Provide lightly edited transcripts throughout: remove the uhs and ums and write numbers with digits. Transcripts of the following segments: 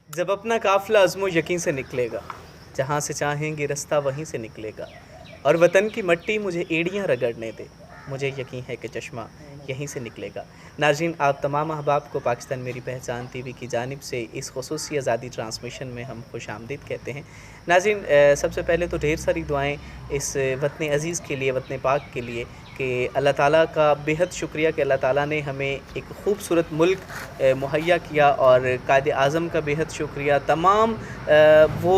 जब अपना काफ़िला अज़्म यकीन से निकलेगा, जहाँ से चाहेंगे रास्ता वहीं से निकलेगा, और वतन की मट्टी मुझे एड़ियाँ रगड़ने दे, मुझे यकीन है कि चश्मा यहीं से निकलेगा। नाज़रीन, आप तमाम अहबाब को पाकिस्तान मेरी पहचान टीवी की जानिब से इस ख़ुसूसी आज़ादी ट्रांसमिशन में हम खुशामदीद कहते हैं। नाज़रीन, सबसे पहले तो ढेर सारी दुआएँ इस वतन अज़ीज़ के लिए, वतन पाक के लिए, कि अल्लाह ताला का बेहद शुक्रिया कि अल्लाह ताला ने हमें एक ख़ूबसूरत मुल्क मुहैया किया, और कायद आज़म का बेहद शुक्रिया, तमाम वो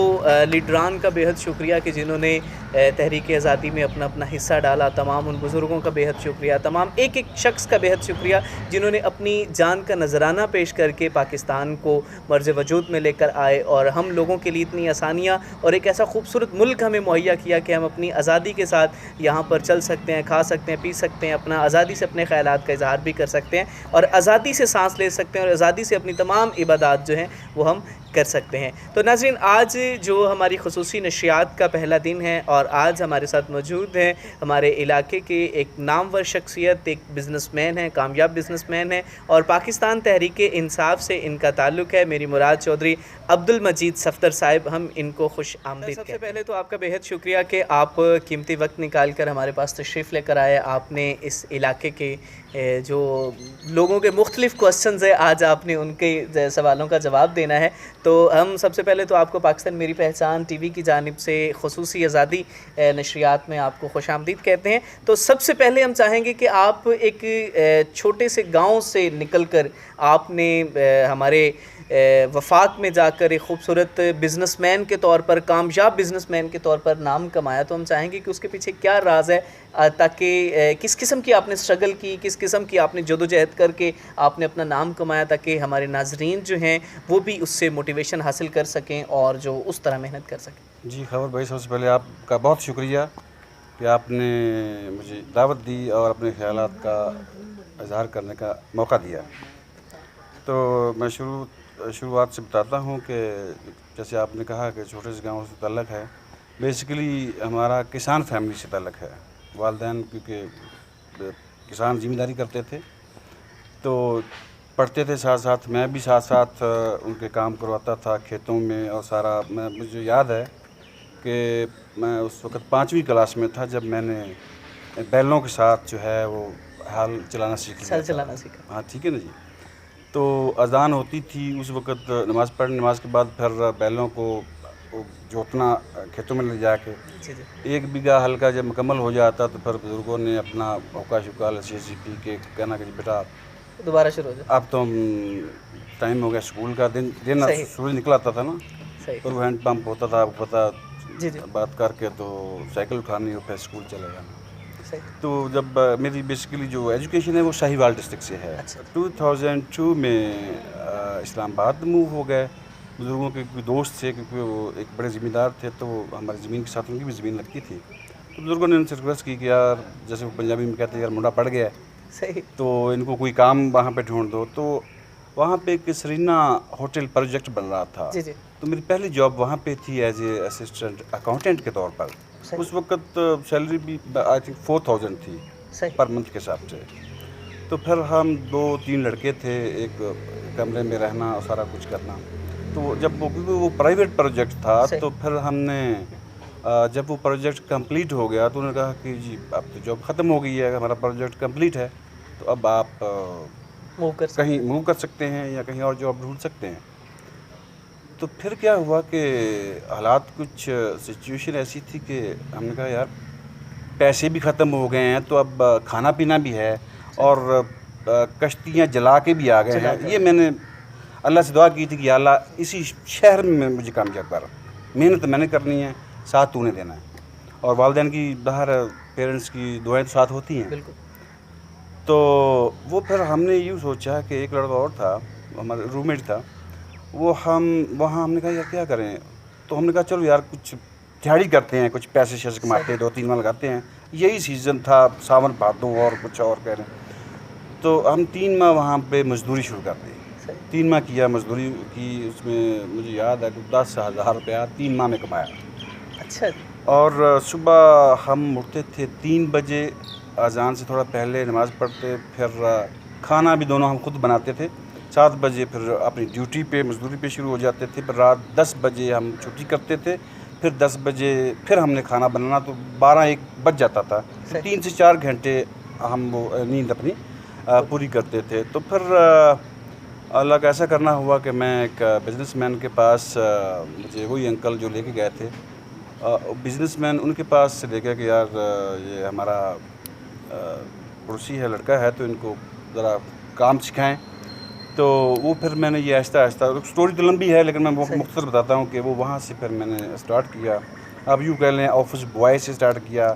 लीडरान का बेहद शुक्रिया कि जिन्होंने तहरीक आज़ादी में अपना अपना हिस्सा डाला, तमाम उन बुज़ुर्गों का बेहद शुक्रिया, तमाम एक एक शख्स का बेहद शुक्रिया जिन्होंने अपनी जान का नजराना पेश करके पाकिस्तान को मर्ज़ वजूद में लेकर आए, और हम लोगों के लिए इतनी आसानियाँ और एक ऐसा खूबसूरत मुल्क हमें मुहैया किया कि हम अपनी आज़ादी के साथ यहाँ पर चल सकते हैं, खा सकते हैं, पी सकते हैं, अपना आज़ादी से अपने ख़यालात का इज़हार भी कर सकते हैं, और आज़ादी से सांस ले सकते हैं, और आज़ादी से अपनी तमाम इबादात जो हैं वो हम कर सकते हैं। तो नाज़रीन, आज जो हमारी ख़ुसूसी नशियात का पहला दिन है, और आज हमारे साथ मौजूद हैं हमारे इलाके के एक नामवर शख्सियत, एक बिज़नेसमैन हैं, कामयाब बिज़नेसमैन हैं, और पाकिस्तान तहरीक इंसाफ से इनका ताल्लुक़ है। मेरी मुराद चौधरी अब्दुल मजीद सफ़दर साहिब, हम इनको खुश आमदीद कहते हैं। सबसे पहले तो आपका बेहद शुक्रिया कि आप कीमती वक्त निकाल कर हमारे पास तशरीफ़ लेकर आए। आपने इस इलाके के जो लोगों के मुख्तलिफ़ क्वेश्चंस हैं, आज आपने उनके सवालों का जवाब देना है। तो हम सबसे पहले तो आपको पाकिस्तान मेरी पहचान टीवी की जानिब से ख़ुसूसी आज़ादी नशरियात में आपको खुशामदीद कहते हैं। तो सबसे पहले हम चाहेंगे कि आप एक छोटे से गाँव से निकल कर आपने हमारे वफाक में जाकर एक ख़ूबसूरत बिज़नेसमैन के तौर पर, कामयाब बिज़नेसमैन के तौर पर नाम कमाया। तो हम चाहेंगे कि उसके पीछे क्या राज है, ताकि किस किस्म की आपने स्ट्रगल की, किस किस्म की आपने जदोजहद करके आपने अपना नाम कमाया, ताकि हमारे नाजरीन जो हैं वो भी उससे मोटिवेशन हासिल कर सकें और जो उस तरह मेहनत कर सकें। जी खबर भाई, सबसे पहले आपका बहुत शुक्रिया कि आपने मुझे दावत दी और अपने ख़यालात का इज़हार करने का मौका दिया। तो मैं शुरुआत से बताता हूँ कि जैसे आपने कहा कि छोटे से गांव से ताल्लुक़ है। बेसिकली हमारा किसान फैमिली से ताल्लुक़ है। वालिदैन क्योंकि किसान ज़िम्मेदारी करते थे, तो पढ़ते थे, साथ साथ मैं भी साथ साथ उनके काम करवाता था खेतों में। और सारा मुझे याद है कि मैं उस वक़्त 5वीं क्लास में था जब मैंने बैलों के साथ जो है वो हाल चलाना सीख लिया। हाँ, ठीक है ना जी। तो अज़ान होती थी उस वक़्त, नमाज़ के बाद फिर बैलों को जोतना खेतों में ले जाके 1 बीघा हल्का जब मुकम्मल हो जाता तो फिर बुज़ुर्गों ने अपना हुक्का शुक्का लस्सी पी के कहना कि बेटा दोबारा शुरू हो जाए, अब तो टाइम हो गया स्कूल का। दिन सूरज निकल आता था ना, और वो हैंड पंप होता था, आपको पता। जी। बात करके तो साइकिल उठानी हो, फिर स्कूल चले जाना। तो जब मेरी बेसिकली जो एजुकेशन है वो शाहीवाल डिस्ट्रिक्ट से है। 2002 में इस्लामाबाद मूव हो गए। बुज़ुर्गों के कोई दोस्त थे, क्योंकि वो एक बड़े ज़मींदार थे, तो हमारी ज़मीन के साथ उनकी भी ज़मीन लगती थी। तो बुज़ुर्गों ने उनसे रिक्वेस्ट की कि यार, जैसे वो पंजाबी में कहते हैं, यार मुंडा पड़ गया है, तो इनको कोई काम वहाँ पे ढूंढ दो। तो वहाँ पे एक सरीना होटल प्रोजेक्ट बन रहा था। तो मेरी पहली जॉब वहाँ पे थी एज ए असिस्टेंट अकाउंटेंट के तौर पर। उस वक़्त सैलरी भी आई थिंक 4000 थी पर मंथ के हिसाब से। तो फिर हम 2-3 लड़के थे, एक कमरे में रहना और सारा कुछ करना। तो जब वो प्राइवेट प्रोजेक्ट था, तो फिर हमने जब वो प्रोजेक्ट कंप्लीट हो गया तो उन्होंने कहा कि जी अब तो जॉब ख़त्म हो गई है, हमारा प्रोजेक्ट कंप्लीट है, तो अब आप कहीं मूव कर सकते हैं या कहीं और जॉब ढूंढ सकते हैं। तो फिर क्या हुआ कि हालात कुछ सिचुएशन ऐसी थी कि हमने कहा यार पैसे भी ख़त्म हो गए हैं, तो अब खाना पीना भी है, और कश्तियाँ जला के भी आ गए हैं। ये मैंने अल्लाह से दुआ की थी कि अल्लाह इसी शहर में मुझे कामयाब कर, मेहनत मैंने करनी है, साथ तूने देना है। और वालिदैन की बाहर पेरेंट्स की दुआएं तो साथ होती हैं। तो वो फिर हमने यूँ सोचा कि एक लड़का और था, हमारा रूममेट था, वो वहाँ हमने कहा यार क्या करें। तो हमने कहा चलो यार कुछ दिहाड़ी करते हैं, कुछ पैसे शैसे कमाते हैं, 2-3 माह लगाते हैं। यही सीज़न था, सावन भादों और कुछ और कह रहे हैं। तो हम 3 माह वहाँ पे मजदूरी शुरू कर दी। 3 माह किया, मजदूरी की। उसमें मुझे याद है कि 10,000 रुपया 3 माह में कमाया। अच्छा। और सुबह हम उठते थे 3 बजे, अज़ान से थोड़ा पहले नमाज़ पढ़ते, फिर खाना भी दोनों हम खुद बनाते थे, 7 बजे फिर अपनी ड्यूटी पे मजदूरी पे शुरू हो जाते थे। फिर रात 10 बजे हम छुट्टी करते थे। फिर 10 बजे फिर हमने खाना बनाना, तो 12-1 बज जाता था। तो 3 से 4 घंटे हम वो नींद अपनी पूरी करते थे। तो फिर अल्लाह का ऐसा करना हुआ कि मैं एक बिजनेसमैन के पास, मुझे वही अंकल जो लेके गए थे, बिजनेसमैन उनके पास से देखा कि यार ये हमारा पड़ोसी है, लड़का है, तो इनको ज़रा काम सिखाएं। तो वो फिर मैंने ये आहिस्ता आहिस्ता, स्टोरी तो लंबी है लेकिन मैं मुख्तसर बताता हूँ कि वो वहाँ से फिर मैंने स्टार्ट किया। अब यूँ कह लें ऑफिस बॉय से स्टार्ट किया।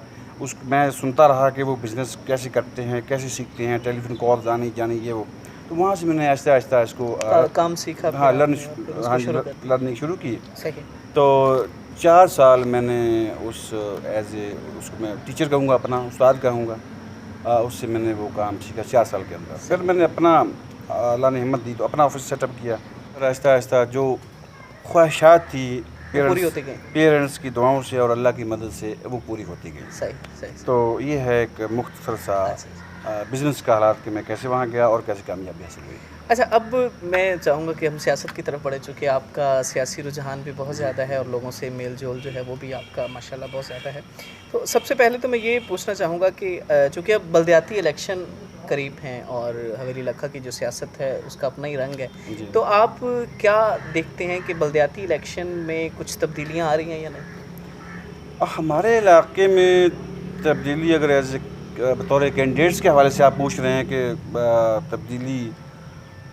मैं सुनता रहा कि वो बिज़नेस कैसे करते हैं, कैसे सीखते हैं, टेलीफोन कॉल्स आनी जानी ये वो। तो वहाँ से मैंने आहिस्ता आहिस्ता इसको काम सीखा। हाँ, लर्निंग शुरू की। तो 4 साल मैंने उसको मैं टीचर कहूँगा, अपना उस्ताद कहूँगा, उससे मैंने वो काम सीखा 4 साल के अंदर। फिर मैंने अपना, अल्लाह ने हिम्मत दी तो अपना ऑफिस सेटअप किया। फिर आहिस्ता आहिस्ता जो ख्वाहिशात थी पेरेंट्स की दुआओं से और अल्लाह की मदद से वो पूरी होती गई। सही। तो ये है एक मुख्तसर सा बिज़नेस का हालात कि मैं कैसे वहाँ गया और कैसे कामयाबी हासिल हुई। अच्छा, अब मैं चाहूँगा कि हम सियासत की तरफ बढ़े, चूँकि आपका सियासी रुझान भी बहुत ज़्यादा है और लोगों से मेल जोल जो है वो भी आपका माशाल्लाह बहुत ज़्यादा है। तो सबसे पहले तो मैं ये पूछना चाहूँगा कि चूँकि अब बलदियाती इलेक्शन करीब हैं और हवेली लखा की जो सियासत है उसका अपना ही रंग है, तो आप क्या देखते हैं कि बलदियाती इलेक्शन में कुछ तब्दीलियाँ आ रही हैं या नहीं? हमारे इलाके में तब्दीली, अगर एज बतौर कैंडिडेट्स के हवाले से आप पूछ रहे हैं कि तब्दीली,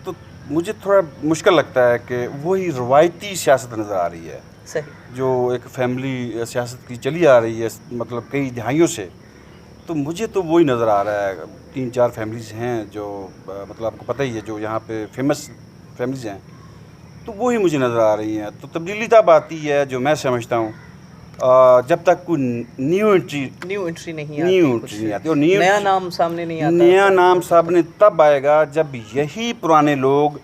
तो मुझे थोड़ा मुश्किल लगता है कि वही रवायती सियासत नज़र आ रही है। सही। जो एक फैमिली सियासत की चली आ रही है मतलब कई दहाइयों से, तो मुझे तो वही नज़र आ रहा है। 3-4 फैमिलीज़ हैं जो मतलब आपको पता ही है, जो यहाँ पे फेमस फैमिलीज़ हैं, तो वही मुझे नज़र आ रही हैं। तो तब्दीली तब आती है जो मैं समझता हूँ जब तक कोई न्यू एंट्री नहीं आती और नया नाम सामने नहीं आता। नया नाम सामने तब आएगा जब यही पुराने लोग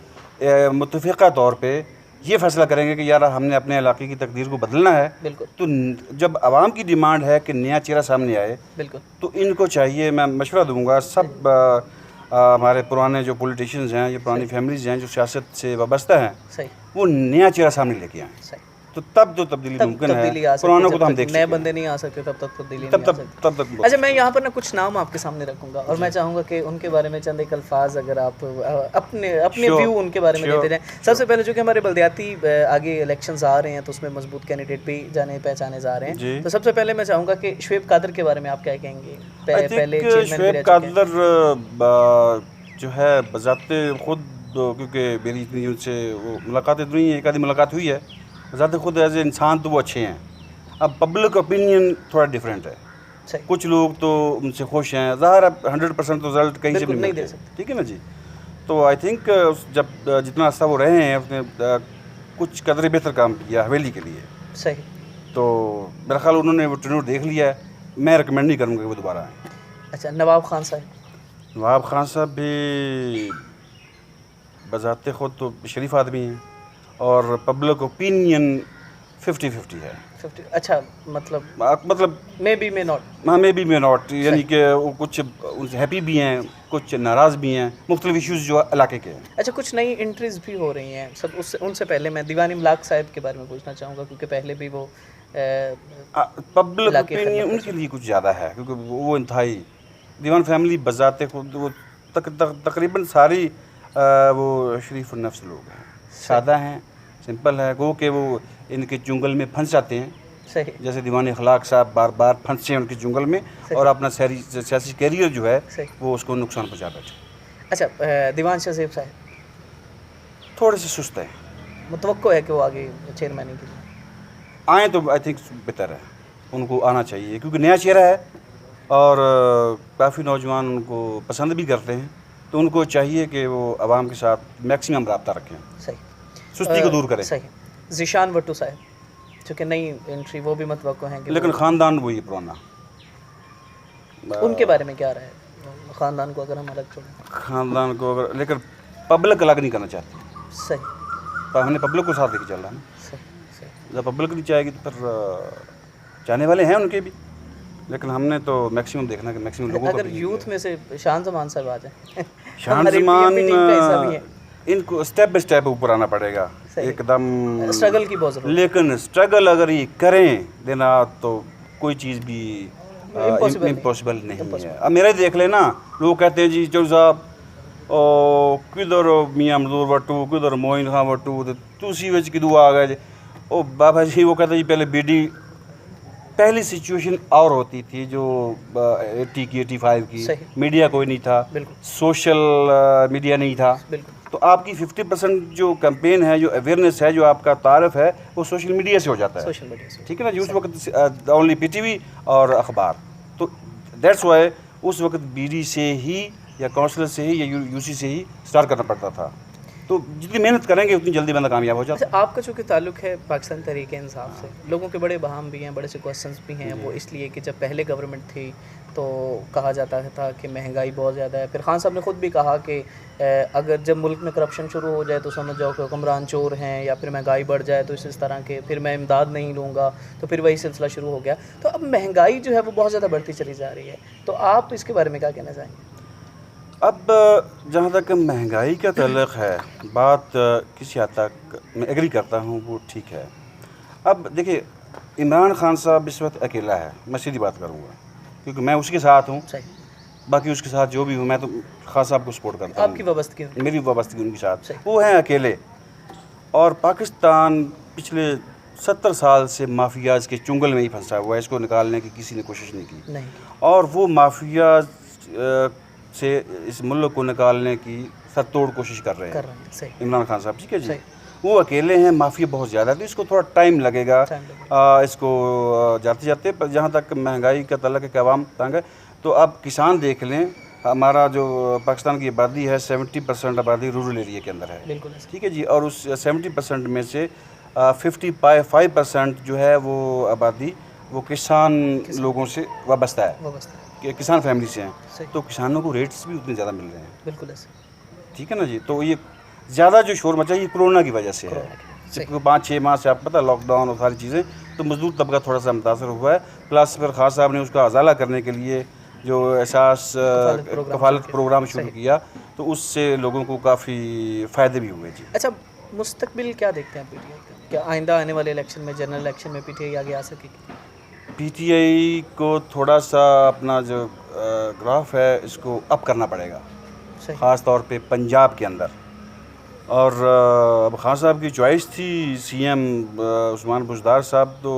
मुत्तफ़िक़ा तौर पे ये फैसला करेंगे कि यार हमने अपने इलाके की तकदीर को बदलना है। बिल्कुल। तो जब आवाम की डिमांड है कि नया चेहरा सामने आए, बिल्कुल, तो इनको चाहिए, मैं मशवरा दूंगा सब हमारे पुराने जो पॉलिटिशियंस हैं, ये पुरानी फैमिलीज़ हैं जो सियासत से वाबस्ता हैं, सही, वो नया चेहरा सामने लेके आएँ। तो तब तो तब्दीली मुमकिन है। पुरानों को तो हम देख सकते हैं, नए बंदे नहीं आ सकते तब तक तब्दीली नहीं आ सकती। तब तक अच्छा, मैं यहाँ पर ना कुछ नाम आपके सामने रखूँगा और मैं चाहूँगा कि उनके बारे में चंद एक अल्फाज अगर आप अपने व्यू उनके बारे में देते जाएँ। सबसे पहले जो कि हमारे बलदियाती आगे इलेक्शंस आ रहे हैं तो उसमें मजबूत कैंडिडेट भी जाने पहचाने जा रहे हैं, तो सबसे पहले मैं चाहूँगा कि शुएब कादर के बारे में आप क्या कहेंगे? पहले शुएब कादर जो है बज़ाते खुद, क्योंकि मेरी इतनी उनसे वो मुलाकातें नहीं है, एक आधी मुलाकात हुई है, ज़ाते खुद एज ए इंसान तो वो अच्छे हैं। अब पब्लिक ओपिनियन थोड़ा डिफरेंट है। कुछ लोग तो उनसे खुश हैं, ज़ाहिर है 100% तो रिजल्ट कहीं से नहीं दे सकते, ठीक है ना जी। तो आई थिंक जब जितना अर्सा वो रहे हैं उसने कुछ कदर बेहतर काम किया हवेली के लिए। सही। तो मेरा ख्याल उन्होंने वो टेन्योर देख लिया है, मैं रिकमेंड नहीं करूँगा कि वो दोबारा आए। अच्छा, नवाब खान साहब भी बज़ाते खुद तो शरीफ आदमी हैं और पब्लिक ओपिनियन 50-50 है। 50, अच्छा, मतलब मे बी मे नॉट, यानी कि वो कुछ उनसे हैप्पी भी हैं, कुछ नाराज़ भी हैं, मुख्तलिफ इश्यूज़ जो इलाके के हैं। अच्छा, कुछ नई एंट्रीज भी हो रही हैं सब, उनसे पहले मैं दीवानी मलाक साहब के बारे में पूछना चाहूँगा, क्योंकि पहले भी वो पब्लिक ओपिनियन उनके लिए कुछ ज़्यादा है, क्योंकि वो इंतहाई दीवान फैमिली बजाते खुद वो तकरीबन सारी वो शरीफ नफ्स लोग हैं, सादा हैं, सिंपल है। गो कि वो इनके चुंगल में फंस जाते हैं। सही। जैसे दीवान अखलाक साहब बार बार फंसे हैं उनके चुंगल में और अपना सियासी कैरियर जो है वो उसको नुकसान पहुँचा बैठे। अच्छा, दीवान शहज़ेब साहब थोड़े से सुस्त हैं, मुतवक्को है कि वो आगे चेयरमैन के लिए आएँ तो आई थिंक बेहतर है, उनको आना चाहिए, क्योंकि नया चेहरा है और काफ़ी नौजवान उनको पसंद भी करते हैं, तो उनको चाहिए कि वो आवाम के साथ मैक्सिमम रब्ता रखें। सही। सुस्ती को दूर करें। सही। ज़ीशान भट्टू साहब चूँकि नई एंट्री, वो भी मतवक्को हैं, लेकिन ख़ानदान वही पुराना। उनके बारे में क्या रहा है? ख़ानदान को अगर हम अलग छोड़ें, ख़ानदान को अगर, लेकिन पब्लिक अलग नहीं करना चाहती। सही। तो हमने पब्लिक को साथ लेके चल रहा है ना। सही। जब पब्लिक नहीं चाहेगी तो फिर जाने वाले हैं उनके भी, लेकिन हमने तो मैक्सिमम देखना कि मैक्सिमम लोगों अगर यूथ में से शान ज़मान साहब आ जाए शान ज़मान इनको स्टेप बाय स्टेप ऊपर आना पड़ेगा एकदम, स्ट्रगल की बहुत ज़रूरत लेकिन स्ट्रगल अगर ये करें देना तो कोई चीज़ भी इम्पॉसिबल नहीं है। अब मेरा ही देख लेना, लोग कहते हैं जी चौधरी साहब किधर मियाँ मजदूर वटू, किधर मोइन खां वटू, तो तुसी विच किदू आ गए जी। ओ बाबा जी वो कहते जी पहले बीडी, पहली सिचुएशन और होती थी जो 80 की 85 की, मीडिया कोई नहीं था, सोशल मीडिया नहीं था, तो आपकी 50% जो कैंपेन है, जो अवेयरनेस है, जो आपका तारफ़ है, वो सोशल मीडिया से हो जाता है, सोशल मीडिया से, ठीक है ना जी। उस वक्त ओनली पीटीवी और अखबार, तो दैट्स वाई उस वक्त बीडी से ही या काउंसलर से ही या यूसी से ही स्टार्ट करना पड़ता था। तो जितनी मेहनत करेंगे उतनी जल्दी बंदा कामयाब हो जाता है। अच्छा, आपका चूँकि ताल्लुक़ है पाकिस्तान तहरीक-ए-इंसाफ से, लोगों के बड़े बहाम भी हैं, बड़े से क्वेश्चंस भी हैं, वो इसलिए कि जब पहले गवर्नमेंट थी तो कहा जाता था कि महंगाई बहुत ज़्यादा है। फिर खान साहब ने ख़ुद भी कहा कि अगर जब मुल्क में करप्शन शुरू हो जाए तो समझ जाओ कि हुक्मरान चोर हैं, या फिर महंगाई बढ़ जाए तो इस तरह के, फिर मैं इमदाद नहीं लूँगा, तो फिर वही सिलसिला शुरू हो गया। तो अब महंगाई जो है वो बहुत ज़्यादा बढ़ती चली जा रही है, तो आप इसके बारे में क्या कहना चाहेंगे? अब जहाँ तक महंगाई का ताल्लुक़ है, बात किसी हद तक मैं एग्री करता हूँ, वो ठीक है। अब देखिए, इमरान खान साहब इस वक्त अकेला है, मैं सीधी बात करूँगा, क्योंकि मैं उसके साथ हूँ, बाकी उसके साथ जो भी हूँ, मैं तो खान साहब को सपोर्ट करता हूँ। आपकी वाबस्तगी? मेरी वाबस्तगी उनके साथ, वो हैं अकेले। और पाकिस्तान पिछले 70 साल से माफियाज के चुंगल में ही फंसा हुआ है, इसको निकालने की किसी ने कोशिश नहीं की। और वो माफियाज से इस मुल्क को निकालने की सरतोड़ कोशिश कर रहे हैं इमरान खान साहब, ठीक है जी। वो अकेले हैं, माफिया बहुत ज़्यादा है, तो इसको थोड़ा टाइम लगेगा इसको जाते जाते। पर जहाँ तक महंगाई का ताल्लुक़ है कि अवाम तंग है, तो अब किसान देख लें, हमारा जो पाकिस्तान की आबादी है 70% आबादी रूरल एरिया के अंदर है, ठीक है जी। और उस 70% में से 55% जो है वो आबादी वो किसान लोगों से वाबस्ता है, किसान फैमिली से हैं, तो किसानों को रेट्स भी उतने ज़्यादा मिल रहे हैं, बिल्कुल ऐसे, ठीक है ना जी। तो ये ज़्यादा जो शोर मचा ये कोरोना की वजह से है, क्योंकि 5-6 माह से आपको पता लॉकडाउन और सारी चीज़ें, तो मजदूर तबका थोड़ा सा मुतासर हुआ है। प्लस फिर खान साहब ने उसका अजाला करने के लिए जो एहसास कफालत प्रोग्राम शुरू किया, तो उससे लोगों को काफ़ी फ़ायदे भी हुए जी। अच्छा, मुस्तकबिल क्या देखते हैं पीटीआई का? क्या आइंदा आने वाले इलेक्शन में, जनरल इलेक्शन में पीटीआई आगे आ सकेगी? पीटीआई को थोड़ा सा अपना जो ग्राफ है इसको अप करना पड़ेगा, ख़ास तौर पे पंजाब के अंदर। और अब खान साहब की चॉइस थी सीएम उस्मान बुज़दार साहब, तो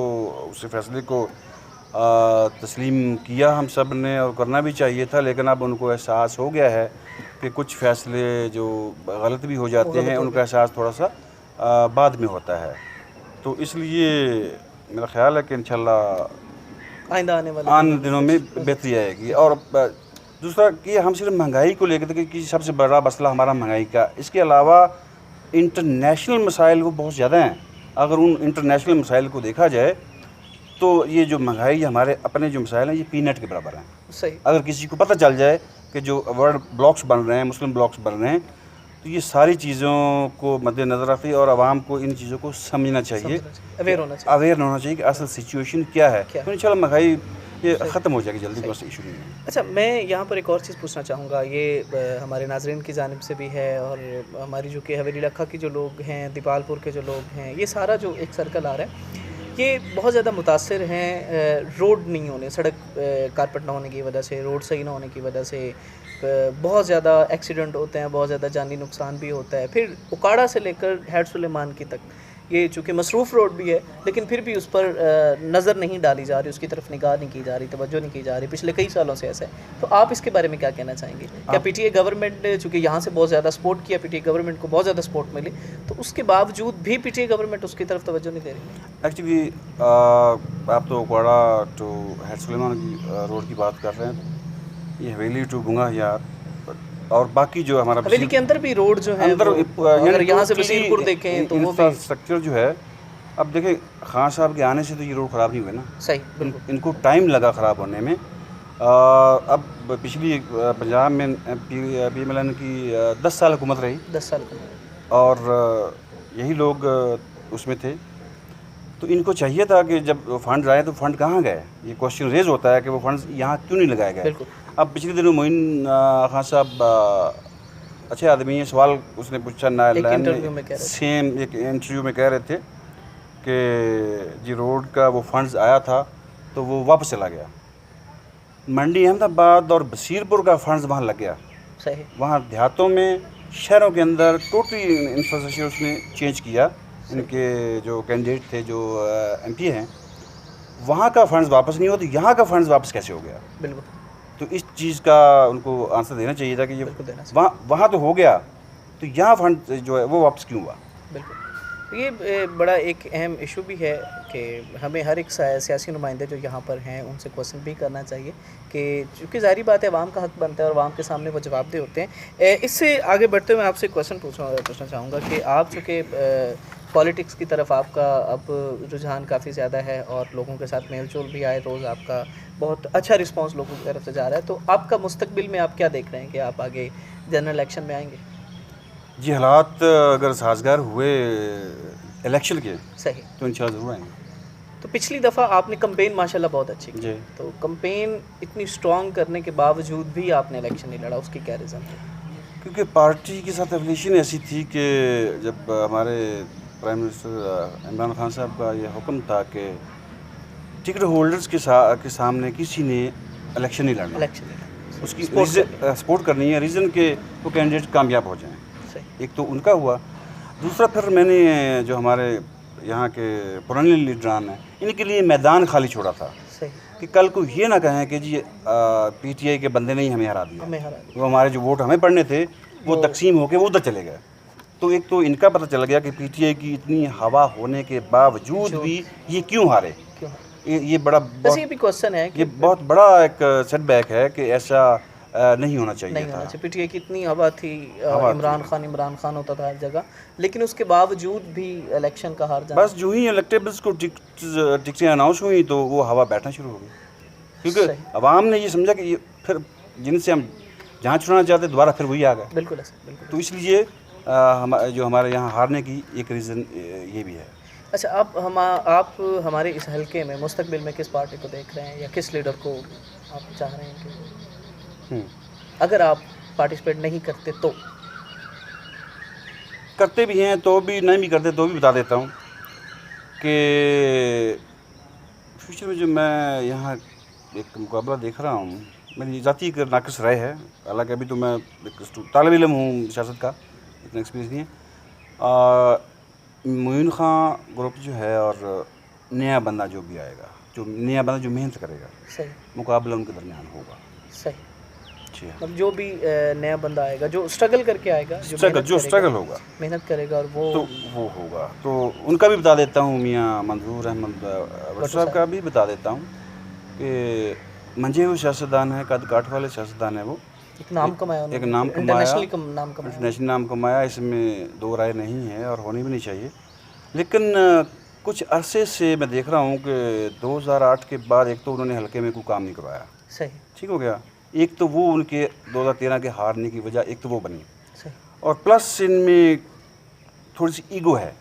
उस फैसले को तस्लीम किया हम सब ने, और करना भी चाहिए था। लेकिन अब उनको एहसास हो गया है कि कुछ फ़ैसले जो गलत भी हो जाते हैं, उनका एहसास थोड़ा सा बाद में होता है। तो इसलिए मेरा ख़्याल है कि इंशाल्लाह आइंदा आने दिनों में बेहतरी आएगी। और दूसरा कि हम सिर्फ महंगाई को लेकर कि सबसे बड़ा मसला हमारा महंगाई का, इसके अलावा इंटरनेशनल मसाइल वो बहुत ज़्यादा हैं। अगर उन इंटरनेशनल मसाइल को देखा जाए तो ये जो महंगाई हमारे अपने जो मसाइल हैं ये पीनट के बराबर हैं। सही, अगर किसी को पता चल जाए कि जो वर्ल्ड ब्लॉक्स बन रहे हैं, मुस्लिम ब्लॉक्स बन रहे हैं, तो ये सारी चीज़ों को मद्देनज़र रखती है और आवाम को इन चीज़ों को समझना चाहिए, अवेयर होना चाहिए कि असल सिचुएशन क्या है। तो इंशाल्लाह महंगाई ये ख़त्म हो जाएगी जल्दी, कोई इशू नहीं है। अच्छा, मैं यहाँ पर एक और चीज़ पूछना चाहूँगा, ये हमारे नाज़रीन की जानिब से भी है, और हमारी जो कि हवेली लखा के जो लोग हैं, दीपालपुर के जो लोग हैं, ये सारा जो एक सर्कल आ रहा है, ये बहुत ज़्यादा मुतासिर हैं रोड नहीं होने, सड़क कारपेट ना होने की वजह से, रोड सही ना होने की वजह से बहुत ज़्यादा एक्सीडेंट होते हैं, बहुत ज़्यादा जानी नुकसान भी होता है। फिर उकाड़ा से लेकर हैड सुलेमान की तक, ये चूँकि मसरूफ़ रोड भी है, लेकिन फिर भी उस पर नज़र नहीं डाली जा रही, उसकी तरफ निगाह नहीं की जा रही, तवज्जो नहीं की जा रही, पिछले कई सालों से ऐसा है। तो आप इसके बारे में क्या कहना चाहेंगे? क्या पीटीआई गवर्नमेंट ने चूँकि यहाँ से बहुत ज़्यादा सपोर्ट किया, पीटीआई गवर्नमेंट को बहुत ज़्यादा सपोर्ट मिली, तो उसके बावजूद भी पीटीआई गवर्नमेंट उसकी तरफ तवज्जो नहीं दे रही? एक्चुअली आप तो उकाड़ा टू हैड सुलेमान की रोड की बात कर रहे हैं, ये हवेली टू बुंगा यार, और बाकी जो हमारा हवेली के अंदर भी रोड जो है अंदर, अगर यहाँ से वसीलपुर देखें तो वो इंफ्रास्ट्रक्चर जो है, अब देखें खान साहब के आने से तो ये रोड ख़राब नहीं हुए ना, सही, इनको टाइम लगा ख़राब होने में। अब पिछली पंजाब में PMLN की 10 साल हुकूमत रही, 10 साल, और यही लोग उसमें थे, तो इनको चाहिए था कि जब फंड आए तो फंड कहाँ गए, ये क्वेश्चन रेज होता है कि वो फंड यहाँ क्यों नहीं लगाए गए। अब पिछले दिनों मोइन खान साहब अच्छे आदमी हैं। सवाल उसने पूछा ना, एक इंटरव्यू में कह रहे थे। सेम एक इंटरव्यू में कह रहे थे कि जी रोड का वो फंड्स आया था तो वो वापस चला गया। मंडी अहमदाबाद और बसीरपुर का फंड्स वहाँ लग गया। सही। वहाँ देहातों में, शहरों के अंदर टोटली इंफ्रास्ट्रक्चर उसने चेंज किया। इनके जो कैंडिडेट थे, जो एमपी हैं, वहाँ का फंड्स वापस नहीं हुआ, तो यहाँ का फंड्स वापस कैसे हो गया? बिल्कुल। तो इस चीज़ का उनको आंसर देना चाहिए था कि ये बिल्कुल देना चाहिए। वहाँ तो हो गया, तो यहाँ फंड जो है वो वापस क्यों हुआ? बिल्कुल। ये बड़ा एक अहम इशू भी है कि हमें हर एक सियासी नुमाइंदे जो यहाँ पर हैं उनसे क्वेश्चन भी करना चाहिए कि चूँकि ज़ाहिर बात है अवाम का हक़ बनता है और अवाम के सामने वो जवाबदेह होते हैं। इससे आगे बढ़ते हुए मैं आपसे क्वेश्चन पूछना चाहूँगा कि आप चूँकि पॉलिटिक्स की तरफ आपका अब रुझान काफ़ी ज़्यादा है और लोगों के साथ मेल जोल भी आए रोज़, आपका बहुत अच्छा रिस्पांस लोगों की तरफ से जा रहा है, तो आपका मुस्तकबिल में आप क्या देख रहे हैं कि आप आगे जनरल इलेक्शन में आएंगे? जी, हालात अगर साजगार हुए इलेक्शन के, सही, तो इंशाल्लाह ज़रूर आएंगे। तो पिछली दफ़ा आपने कंपेन माशाल्लाह बहुत अच्छी की, जी। तो कंपेन इतनी स्ट्रॉन्ग करने के बावजूद भी आपने इलेक्शन नहीं लड़ा, उसकी क्या रीज़न थी? क्योंकि पार्टी के साथ एफिलिएशन ऐसी थी कि जब हमारे प्राइम मिनिस्टर इमरान खान साहब का ये हुक्म था कि टिकट होल्डर्स के सामने किसी ने इलेक्शन नहीं लड़ना, इलेक्शन नहीं लड़ा, उसकी सपोर्ट सपोर्ट करनी है, रीज़न के वो कैंडिडेट कामयाब हो जाएं। सही, एक तो उनका हुआ, दूसरा फिर मैंने जो हमारे यहाँ के पुराने लीडरान हैं, इनके लिए मैदान खाली छोड़ा था सही, कि कल को ये ना कहें कि जी पीटीआई के बंदे ने ही हमें हरा दिया, हमें हरा दिया। वो हमारे जो वोट हमें पड़ने थे वो तकसीम होके वो उधर चले गए। तो एक तो इनका पता चल गया कि पीटीआई की इतनी हवा होने के बावजूद भी ये क्यों हारे। क्यों? ये बड़ा वैसे ये भी क्वेश्चन है कि ये बहुत बड़ा एक सेटबैक है कि ऐसा नहीं होना चाहिए नहीं था। होना चाहिए। पीटीआई की इतनी हवा थी, हवा इमरान खान होता था हर जगह, लेकिन उसके बावजूद भी इलेक्शन का हार जाना। बस जो ही इलेक्टेबल्स को टिकटें अनाउंस हुई तो वो हवा बैठना शुरू हो गई, क्योंकि सही। अवाम ने ये समझा कि ये फिर जिनसे हम जहाँ छुड़ाना चाहते दोबारा फिर वही आ गए। बिल्कुल ऐसा, बिल्कुल। तो इसलिए जो हमारे यहाँ हारने की एक रीज़न ये भी है। अच्छा, आप हमारे इस हलके में मुस्तकबिल में किस पार्टी को देख रहे हैं या किस लीडर को आप चाह रहे हैं कि अगर आप पार्टिसिपेट नहीं करते तो? करते भी हैं तो भी, नहीं भी करते तो भी बता देता हूँ कि फ्यूचर में जो मैं यहाँ एक मुकाबला देख रहा हूँ, मेरी ज़ाती एक नाक़िस राय है, हालांकि अभी तो मैं एक तालिब इल्म हूँ, सियासत का इतना एक्सपीरियंस नहीं है। मोइन खां ग्रुप जो है और नया बंदा जो भी आएगा, जो नया बंदा जो मेहनत करेगा, सही, मुकाबला उनके दरमियान होगा। सही, जी हाँ, मतलब जो भी नया बंदा आएगा, जो स्ट्रगल करके आएगा, जो स्ट्रगल होगा, मेहनत करेगा, और वो होगा। तो उनका भी बता देता हूँ, मियाँ मंजूर अहमद भट्ट साहब का भी बता देता हूँ कि मंझे हुए सियासतदान है, कद काठ वाले सियासतदान है, वो एक नाम कमाया, एक नाम कमाया, इंटरनेशनल नाम कमाया, इसमें दो राय नहीं है और होनी भी नहीं चाहिए। लेकिन कुछ अरसे से मैं देख रहा हूँ कि 2008 के बाद एक तो उन्होंने हल्के में कोई काम नहीं करवाया। सही, ठीक हो गया। एक तो वो उनके 2013 के हारने की वजह एक तो वो बनी, सही, और प्लस इनमें थोड़ी सी ईगो है,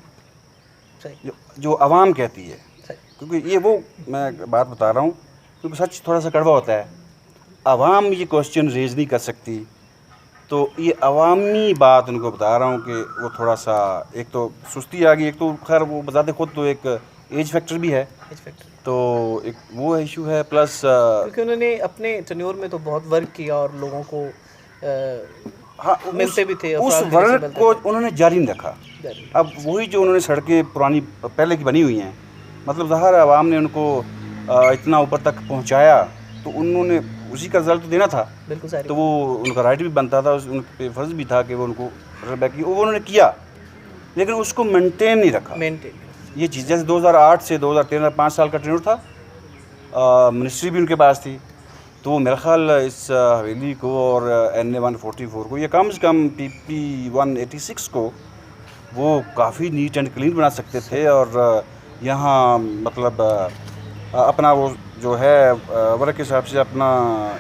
सही, जो आवाम कहती है। सही, क्योंकि ये वो मैं बात बता रहा हूँ, क्योंकि सच थोड़ा सा कड़वा होता है, आवाम ये क्वेश्चन रेज नहीं कर सकती, तो ये अवामी बात उनको बता रहा हूँ कि वो थोड़ा सा, एक तो सुस्ती आ गई, एक तो खैर वो बताते खुद तो एक एज फैक्टर भी है, तो एक वो इशू है, प्लस क्योंकि उन्होंने अपने टेन्योर में तो बहुत वर्क किया और लोगों को हाँ मिलते भी थे, उस वर्क को उन्होंने जारी नहीं रखा। अब वही जो उन्होंने सड़कें पुरानी पहले की बनी हुई हैं, मतलब ज़ाहिर है आवाम ने उनको इतना ऊपर तक पहुँचाया, तो उन्होंने उसी का रिजल्ट तो देना था। बिल्कुल सही, तो वो उनका राइट भी बनता था, उन पे फ़र्ज़ भी था कि वो उनको बैक की, वो उन्होंने किया, लेकिन उसको मेंटेन नहीं रखा। ये चीज़ जैसे 2008 से 2013 5 साल का टेन्योर था, मिनिस्ट्री भी उनके पास थी, तो वो मेरा ख्याल इस हवेली को और NA 144 को, या कम से कम PP 186 को वो काफ़ी नीट एंड क्लीन बना सकते थे, और यहाँ मतलब अपना वो जो है वर्क के हिसाब से अपना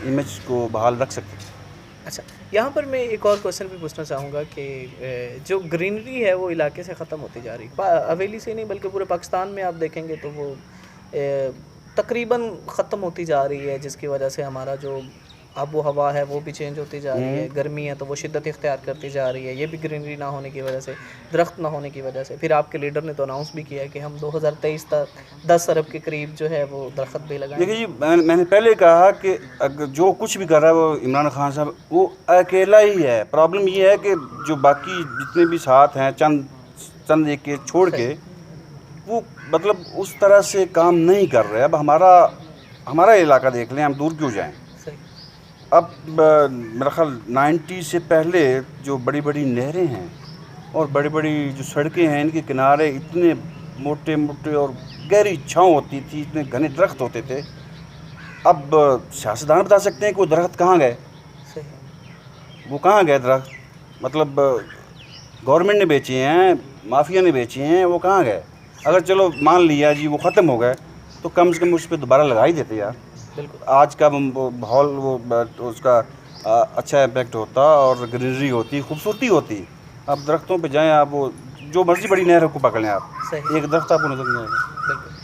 इमेज को बहाल रख सकते थे। अच्छा, यहाँ पर मैं एक और क्वेश्चन भी पूछना चाहूँगा कि जो ग्रीनरी है वो इलाके से ख़त्म होती जा रही है, हवेली से नहीं बल्कि पूरे पाकिस्तान में आप देखेंगे तो वो तकरीबन ख़त्म होती जा रही है, जिसकी वजह से हमारा जो आबो हवा है वो भी चेंज होती जा रही है, गर्मी है तो वो शिद्दत इख्तियार करती जा रही है, ये भी ग्रीनरी ना होने की वजह से, दरख्त ना होने की वजह से। फिर आपके लीडर ने तो अनाउंस भी किया है कि हम 2023 तक 10 अरब के करीब जो है वो दरख्त भी लगाएंगे। देखिए जी, मैंने पहले कहा कि अगर जो कुछ भी कर रहा है वो इमरान खान साहब वो अकेला ही है। प्रॉब्लम ये है कि जो बाकी जितने भी साथ हैं चंद एक के छोड़ के वो मतलब उस तरह से काम नहीं कर रहे। अब हमारा इलाका देख लें, हम दूर क्यों जाएं। सही। अब मेरा ख्याल 90 से पहले जो बड़ी बड़ी नहरें हैं और बड़ी बड़ी जो सड़कें हैं, इनके किनारे इतने मोटे मोटे और गहरी छाँव होती थी, इतने घने दरख्त होते थे। अब सियासतदान बता सकते हैं कि वो दरख्त कहाँ गए, सही। वो कहाँ गए दरख्त। मतलब गवर्नमेंट ने बेचे हैं, माफिया ने बेचे हैं, वो कहाँ गए। अगर चलो मान लिया जी वो ख़त्म हो गए तो कम से कम उस पर दोबारा लगा ही देते यार। बिल्कुल। आज का माहौल वो उसका अच्छा इम्पैक्ट होता और ग्रीनरी होती, खूबसूरती होती। आप दरख्तों पे जाएं, आप वो जो मर्ज़ी बड़ी नहर को पकड़ लें, आप सही। एक दरख्त आपको नज़र नहीं आएगा। बिल्कुल।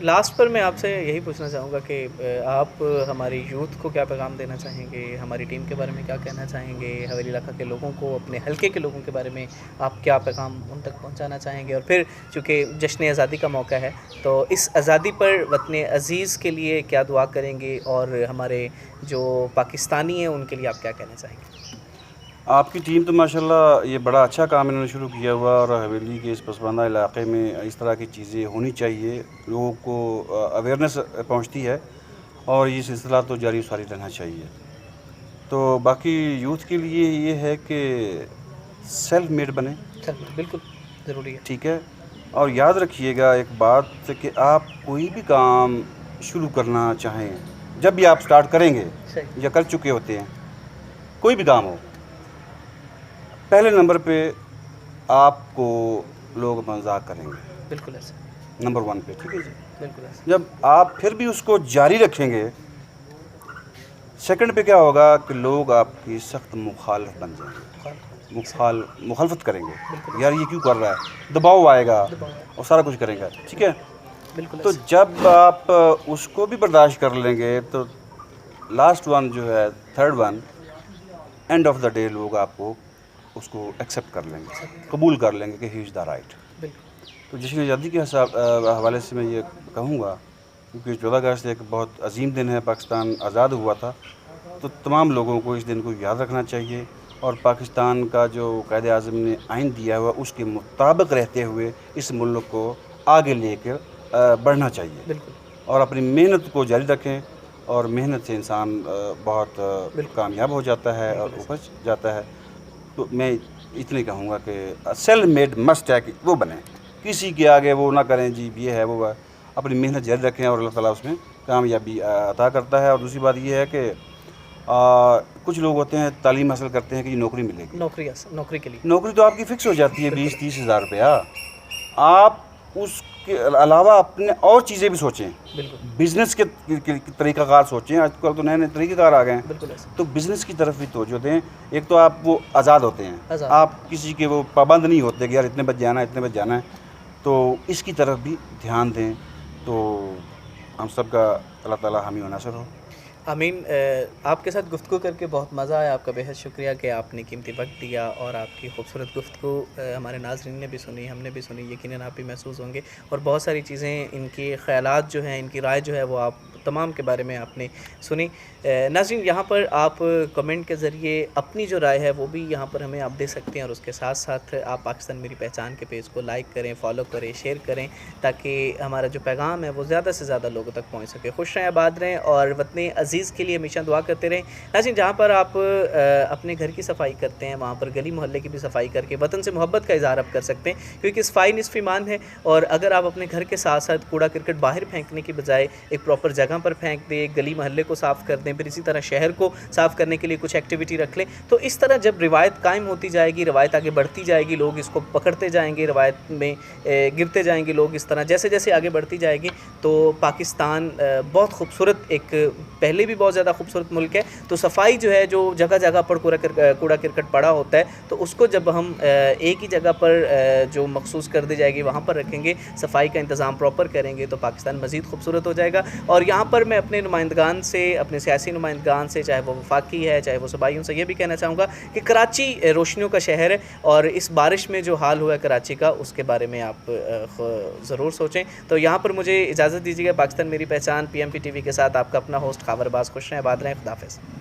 लास्ट पर मैं आपसे यही पूछना चाहूँगा कि आप हमारी यूथ को क्या पैगाम देना चाहेंगे, हमारी टीम के बारे में क्या कहना चाहेंगे, हवेली इलाका के लोगों को, अपने हलके के लोगों के बारे में आप क्या पैगाम उन तक पहुँचाना चाहेंगे। और फिर चूँकि जश्न आज़ादी का मौका है तो इस आज़ादी पर वतन अज़ीज़ के लिए क्या दुआ करेंगे और हमारे जो पाकिस्तानी हैं उनके लिए आप क्या कहना चाहेंगे। आपकी टीम तो माशाल्लाह ये बड़ा अच्छा काम इन्होंने शुरू किया हुआ और हवेली के इस पसमानदा इलाके में इस तरह की चीज़ें होनी चाहिए, लोगों को अवेयरनेस पहुंचती है और ये सिलसिला तो जारी सारी रहना चाहिए। तो बाकी यूथ के लिए ये है कि सेल्फ मेड बने। बिल्कुल ज़रूरी है। ठीक है। और याद रखिएगा एक बात कि आप कोई भी काम शुरू करना चाहें, जब भी आप स्टार्ट करेंगे या कर चुके होते हैं, कोई भी काम हो, पहले नंबर पे आपको लोग मजाक करेंगे। बिल्कुल ऐसा। नंबर 1 पे, ठीक है जी। बिल्कुल ऐसा। जब आप फिर भी उसको जारी रखेंगे, सेकंड पे क्या होगा कि लोग आपकी सख्त मुखालिफ बन जाएंगे, मुखालफत करेंगे, यार ये क्यों कर रहा है, दबाव आएगा और सारा कुछ करेंगे, ठीक है। बिल्कुल। तो जब आप उसको भी बर्दाश्त कर लेंगे तो लास्ट वन जो है, third one, end of the day लोग आपको उसको एक्सेप्ट कर लेंगे, कबूल कर लेंगे कि ही इज़ द राइट। तो जश्न आज़ादी के हवाले से मैं ये कहूँगा, क्योंकि 14 अगस्त एक बहुत अजीम दिन है, पाकिस्तान आज़ाद हुआ था, तो तमाम लोगों को इस दिन को याद रखना चाहिए और पाकिस्तान का जो कायदे आज़म ने आइन दिया हुआ उसके मुताबिक रहते हुए इस मुल्क को आगे लेकर बढ़ना चाहिए और अपनी मेहनत को जारी रखें। और मेहनत से इंसान बहुत कामयाब हो जाता है और उपज जाता है। तो मैं इतने कहूँगा कि सेल्फ मेड मस्ट है कि वो बने, किसी के आगे वो ना करें जी ये है वो है, अपनी मेहनत जारी रखें और अल्लाह ताला उसमें कामयाबी अता करता है। और दूसरी बात ये है कि कुछ लोग होते हैं तालीम हासिल करते हैं कि नौकरी मिलेगी, नौकरी के लिए नौकरी तो आपकी फ़िक्स हो जाती है 20-30 हज़ार रुपया। आप उसके अलावा अपने और चीज़ें भी सोचें, बिज़नेस के तरीक़ाकार सोचें। आजकल तो नए नए तरीक़ेकार आ गए हैं, तो बिज़नेस की तरफ भी तवज्जो दें। एक तो आप वो आज़ाद होते हैं, आप किसी के वो पाबंद नहीं होते कि यार इतने बजे जाना है, इतने बजे जाना है, तो इसकी तरफ भी ध्यान दें। तो हम सब का अल्लाह ताला हामी व नासिर हो। आमीन। आपके साथ गुफ्तगू करके बहुत मज़ा आया। आपका बेहद शुक्रिया कि आपने कीमती वक्त दिया और आपकी खूबसूरत गुफ्तगू हमारे नाज़रीन ने भी सुनी, हमने भी सुनी, यकीनन आप भी महसूस होंगे। और बहुत सारी चीज़ें, इनकी ख़यालात जो हैं, इनकी राय जो है वो आप तमाम के बारे में आपने सुनी। नाज़रीन, यहाँ पर आप कमेंट के ज़रिए अपनी जो राय है वो भी यहाँ पर हमें आप दे सकते हैं और उसके साथ साथ आप पाकिस्तान मेरी पहचान के पेज को लाइक करें, फॉलो करें, शेयर करें, ताकि हमारा जो पैगाम है वो ज़्यादा से ज़्यादा लोगों तक पहुँच सके। खुश रहें, आबाद रहें और वतन अज़ीज़ के लिए हमेशा दुआ करते रहें। नाज़रीन, जहाँ पर आप अपने घर की सफाई करते हैं वहाँ पर गली मोहल्ले की भी सफाई करके वतन से मोहब्बत का इज़हार आप कर सकते हैं, क्योंकि सफाई निस्फ़ ईमान है। और अगर आप अपने घर के साथ साथ कूड़ा करकट बाहर फेंकने की बजाय एक प्रॉपर जगह पर फेंक दें, गली मोहल्ले को साफ़ कर दें, फिर इसी तरह शहर को साफ़ करने के लिए कुछ एक्टिविटी रख लें, तो इस तरह जब रिवायत कायम होती जाएगी, रिवायत आगे बढ़ती जाएगी, लोग इसको पकड़ते जाएंगे, रिवायत में गिरते जाएंगे लोग। इस तरह जैसे जैसे आगे बढ़ती जाएगी तो पाकिस्तान बहुत खूबसूरत, एक पहले भी बहुत ज़्यादा खूबसूरत मुल्क है। तो सफाई जो है, जो जगह जगह पर कूड़ा करकट पड़ा होता है, तो उसको जब हम एक ही जगह पर जो मखसूस कर दी जाएगी वहाँ पर रखेंगे, सफाई का इंतज़ाम प्रॉपर करेंगे, तो पाकिस्तान मज़ीद खूबसूरत हो जाएगा। और यहाँ यहाँ पर मैं अपने नुमाइंदगान से, अपने सियासी नुमाइंदगान से, चाहे वो वफाकी है चाहे वो सूबाइयों से, ये भी कहना चाहूँगा कि कराची रोशनियों का शहर है और इस बारिश में जो हाल हुआ है कराची का, उसके बारे में आप ज़रूर सोचें। तो यहाँ पर मुझे इजाज़त दीजिएगा। पाकिस्तान मेरी पहचान PMP TV के साथ आपका अपना होस्ट खावर अब्बास। खुश रहें, आबाद रहें, खुदा हाफ़िज़।